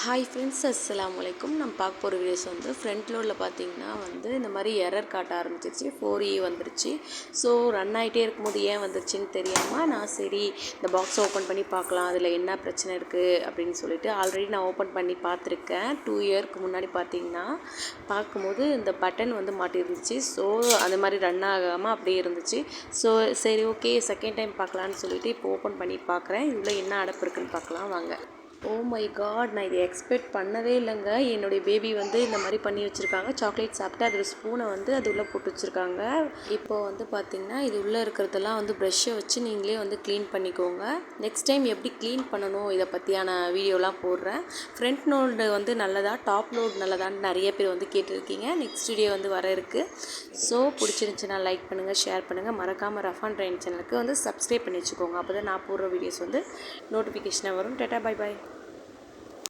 Hi friends, அஸ்ஸலாமு அலைக்கும். நம்ம பார்க்க போகிற வீடியோஸ் ஃப்ரண்ட் லோடில் பார்த்தீங்கன்னா இந்த மாதிரி எரர் காட்ட ஆரம்பிச்சிருச்சு. 4E வந்துருச்சு. ஸோ ரன் ஆகிட்டே இருக்கும்போது ஏன் வந்துருச்சுன்னு தெரியாமல் நான் சரி இந்த பாக்ஸை ஓப்பன் பண்ணி பார்க்கலாம், அதில் என்ன பிரச்சனை இருக்குது அப்படின்னு சொல்லிட்டு ஆல்ரெடி நான் ஓப்பன் பண்ணி பார்த்துருக்கேன். 2 இயர்க்கு முன்னாடி பார்த்தீங்கன்னா பார்க்கும்போது இந்த பட்டன் மாட்டிருந்துச்சு. ஸோ அந்த மாதிரி ரன் ஆகாமல் அப்படியே இருந்துச்சு. ஸோ சரி ஓகே, செகண்ட் டைம் பார்க்கலான்னு சொல்லிட்டு இப்போ ஓப்பன் பண்ணி பார்க்குறேன். இதில் என்ன அடப்பு இருக்குன்னு பார்க்கலாம் வாங்க. ஓ மை காட், நான் இதை எக்ஸ்பெக்ட் பண்ணவே இல்லைங்க. என்னுடைய பேபி இந்த மாதிரி பண்ணி வச்சுருக்காங்க. சாக்லேட் சாப்பிட்டு அதில் ஸ்பூனை அது உள்ளே போட்டு வச்சுருக்காங்க. இப்போது பார்த்திங்கன்னா இது உள்ளே இருக்கிறதெல்லாம் ப்ரெஷ்ஷை வச்சு நீங்களே க்ளீன் பண்ணிக்கோங்க. நெக்ஸ்ட் டைம் எப்படி க்ளீன் பண்ணணும் இதை பற்றியான வீடியோலாம் போடுறேன். ஃப்ரண்ட் லோடு நல்லதா, டாப் லோடு நல்லதான்னு நிறைய பேர் கேட்டிருக்கீங்க. நெக்ஸ்ட் வீடியோ வர இருக்குது. ஸோ பிடிச்சிருந்துச்சுன்னா லைக் பண்ணுங்கள், ஷேர் பண்ணுங்கள். மறக்காமல் ரஃப் அண்ட் ட்ரெயின் சேனலுக்கு சப்ஸ்கிரைப் பண்ணி வச்சுக்கோங்க. அப்போ தான் நான் போடுற வீடியோஸ் நோட்டிஃபிகேஷனாக வரும். Tata, bye bye.